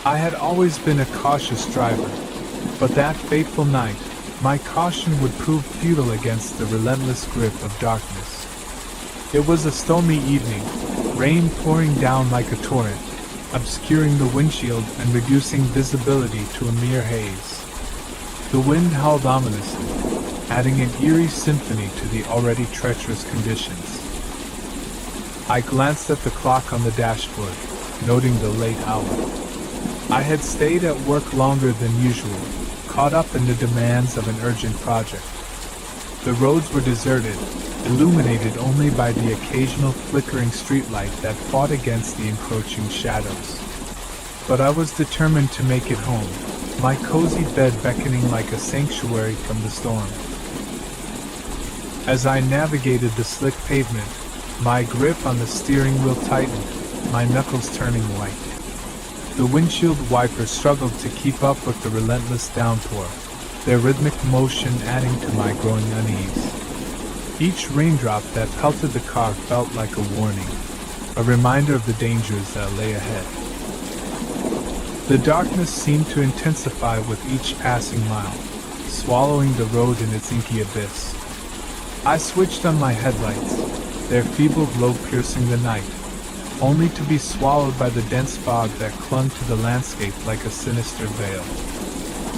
I had always been a cautious driver, but that fateful night, my caution would prove futile against the relentless grip of darkness. It was a stormy evening, rain pouring down like a torrent, obscuring the windshield and reducing visibility to a mere haze. The wind howled ominously, adding an eerie symphony to the already treacherous conditions. I glanced at the clock on the dashboard, noting the late hour. I had stayed at work longer than usual, caught up in the demands of an urgent project. The roads were deserted, illuminated only by the occasional flickering streetlight that fought against the encroaching shadows. But I was determined to make it home, my cozy bed beckoning like a sanctuary from the storm. As I navigated the slick pavement, my grip on the steering wheel tightened, my knuckles turning white. The windshield wipers struggled to keep up with the relentless downpour, their rhythmic motion adding to my growing unease. Each raindrop that pelted the car felt like a warning, a reminder of the dangers that lay ahead. The darkness seemed to intensify with each passing mile, swallowing the road in its inky abyss. I switched on my headlights, their feeble glow piercing the night, only to be swallowed by the dense fog that clung to the landscape like a sinister veil.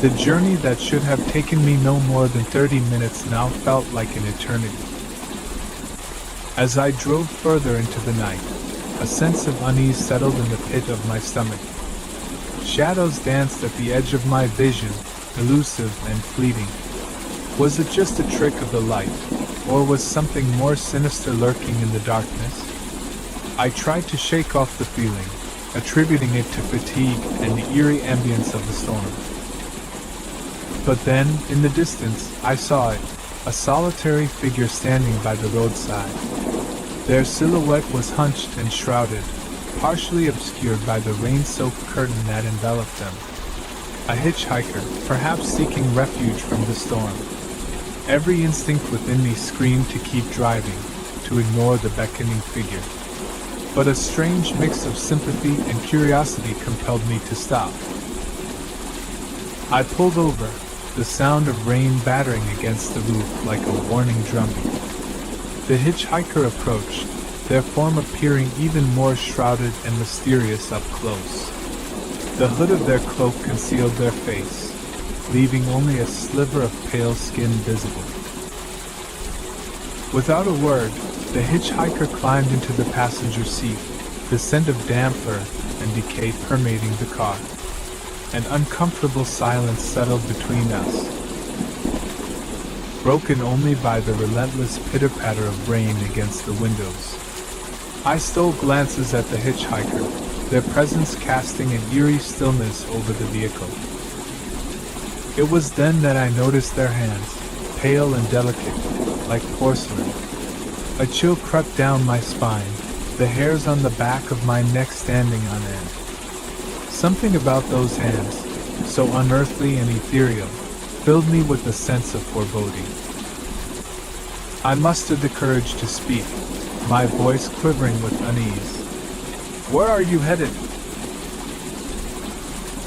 The journey that should have taken me no more than 30 minutes now felt like an eternity. As I drove further into the night, a sense of unease settled in the pit of my stomach. Shadows danced at the edge of my vision, elusive and fleeting. Was it just a trick of the light, or was something more sinister lurking in the darkness? I tried to shake off the feeling, attributing it to fatigue and the eerie ambience of the storm. But then, in the distance, I saw it, a solitary figure standing by the roadside. Their silhouette was hunched and shrouded, partially obscured by the rain-soaked curtain that enveloped them. A hitchhiker, perhaps seeking refuge from the storm. Every instinct within me screamed to keep driving, to ignore the beckoning figure. But a strange mix of sympathy and curiosity compelled me to stop. I pulled over, the sound of rain battering against the roof like a warning drumbeat. The hitchhiker approached, their form appearing even more shrouded and mysterious up close. The hood of their cloak concealed their face, leaving only a sliver of pale skin visible. Without a word, the hitchhiker climbed into the passenger seat, the scent of damp earth and decay permeating the car. An uncomfortable silence settled between us, broken only by the relentless pitter-patter of rain against the windows. I stole glances at the hitchhiker, their presence casting an eerie stillness over the vehicle. It was then that I noticed their hands, pale and delicate, like porcelain. A chill crept down my spine, the hairs on the back of my neck standing on end. Something about those hands, so unearthly and ethereal, filled me with a sense of foreboding. I mustered the courage to speak, my voice quivering with unease. "Where are you headed?"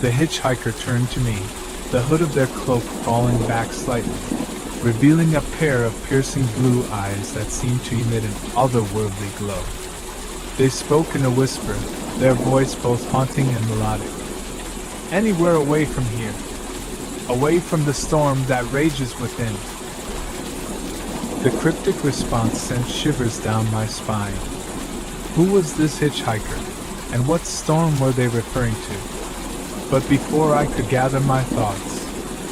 The hitchhiker turned to me, the hood of their cloak falling back slightly, revealing a pair of piercing blue eyes that seemed to emit an otherworldly glow. They spoke in a whisper, their voice both haunting and melodic. "Anywhere away from here. Away from the storm that rages within." The cryptic response sent shivers down my spine. Who was this hitchhiker, and what storm were they referring to? But before I could gather my thoughts,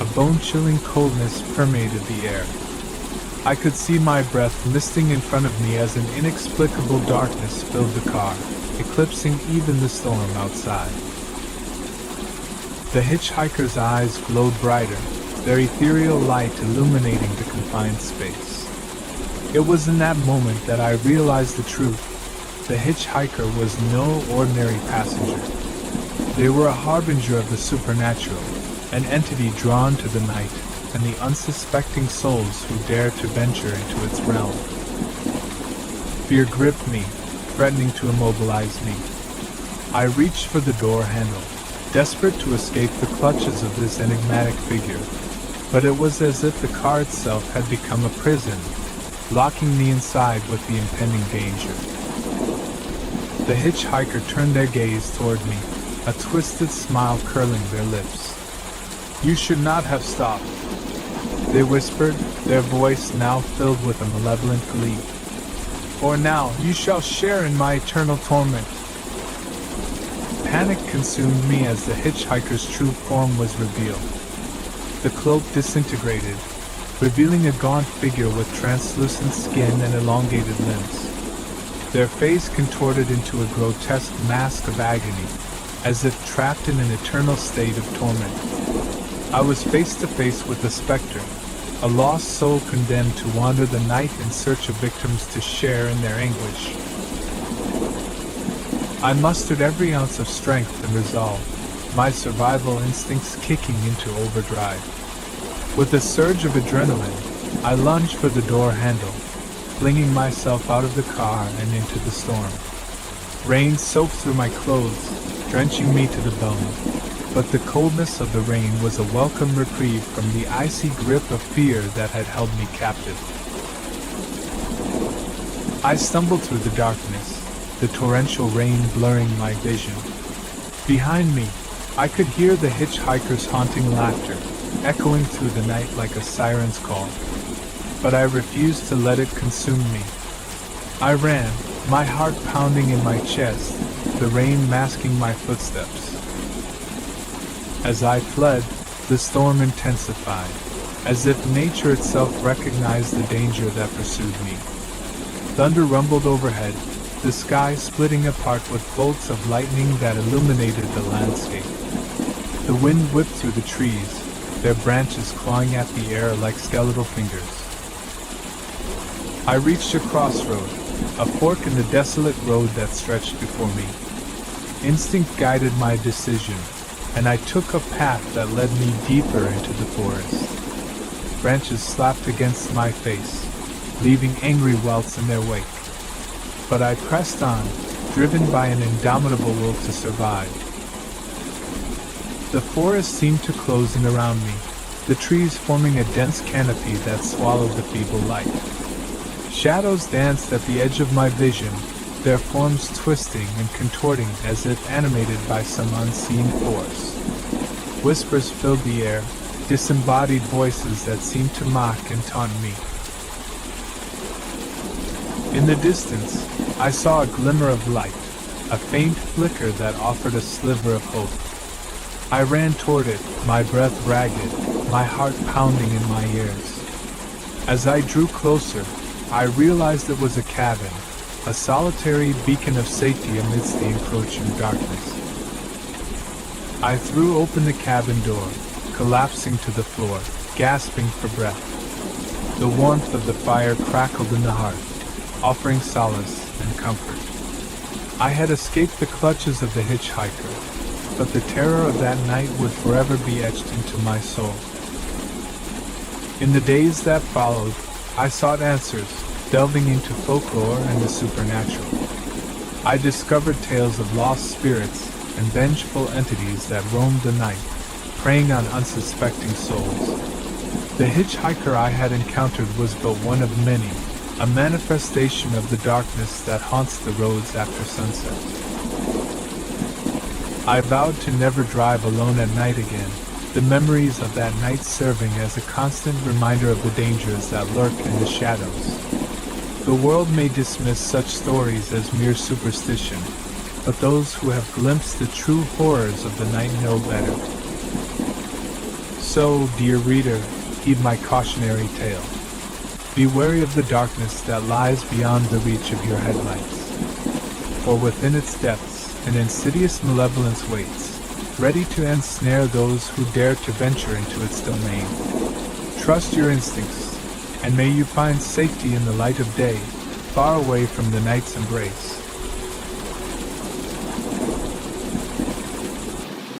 a bone-chilling coldness permeated the air. I could see my breath misting in front of me as an inexplicable darkness filled the car, eclipsing even the storm outside. The hitchhiker's eyes glowed brighter, their ethereal light illuminating the confined space. It was in that moment that I realized the truth. The hitchhiker was no ordinary passenger. They were a harbinger of the supernatural, an entity drawn to the night and the unsuspecting souls who dared to venture into its realm. Fear gripped me, threatening to immobilize me. I reached for the door handle, desperate to escape the clutches of this enigmatic figure. But it was as if the car itself had become a prison, locking me inside with the impending danger. The hitchhiker turned their gaze toward me, a twisted smile curling their lips. "You should not have stopped," they whispered, their voice now filled with a malevolent glee. "For now you shall share in my eternal torment." Panic consumed me as the hitchhiker's true form was revealed. The cloak disintegrated, revealing a gaunt figure with translucent skin and elongated limbs. Their face contorted into a grotesque mask of agony, as if trapped in an eternal state of torment. I was face to face with a specter, a lost soul condemned to wander the night in search of victims to share in their anguish. I mustered every ounce of strength and resolve, my survival instincts kicking into overdrive. With a surge of adrenaline, I lunged for the door handle, flinging myself out of the car and into the storm. Rain soaked through my clothes, drenching me to the bone, but the coldness of the rain was a welcome reprieve from the icy grip of fear that had held me captive. I stumbled through the darkness, the torrential rain blurring my vision. Behind me, I could hear the hitchhiker's haunting laughter, echoing through the night like a siren's call. But I refused to let it consume me. I ran, my heart pounding in my chest, the rain masking my footsteps. As I fled, the storm intensified, as if nature itself recognized the danger that pursued me. Thunder rumbled overhead, the sky splitting apart with bolts of lightning that illuminated the landscape. The wind whipped through the trees, their branches clawing at the air like skeletal fingers. I reached a crossroad, a fork in the desolate road that stretched before me. Instinct guided my decision, and I took a path that led me deeper into the forest. Branches slapped against my face, leaving angry welts in their wake. But I pressed on, driven by an indomitable will to survive. The forest seemed to close in around me, the trees forming a dense canopy that swallowed the feeble light. Shadows danced at the edge of my vision, their forms twisting and contorting as if animated by some unseen force. Whispers filled the air, disembodied voices that seemed to mock and taunt me. In the distance, I saw a glimmer of light, a faint flicker that offered a sliver of hope. I ran toward it, my breath ragged, my heart pounding in my ears. As I drew closer, I realized it was a cabin, a solitary beacon of safety amidst the encroaching darkness. I threw open the cabin door, collapsing to the floor, gasping for breath. The warmth of the fire crackled in the hearth, offering solace and comfort. I had escaped the clutches of the hitchhiker, but the terror of that night would forever be etched into my soul. In the days that followed, I sought answers, delving into folklore and the supernatural. I discovered tales of lost spirits and vengeful entities that roamed the night, preying on unsuspecting souls. The hitchhiker I had encountered was but one of many, a manifestation of the darkness that haunts the roads after sunset. I vowed to never drive alone at night again, the memories of that night serving as a constant reminder of the dangers that lurk in the shadows. The world may dismiss such stories as mere superstition, but those who have glimpsed the true horrors of the night know better. So, dear reader, heed my cautionary tale. Be wary of the darkness that lies beyond the reach of your headlights. For within its depths, an insidious malevolence waits, ready to ensnare those who dare to venture into its domain. Trust your instincts, and may you find safety in the light of day, far away from the night's embrace.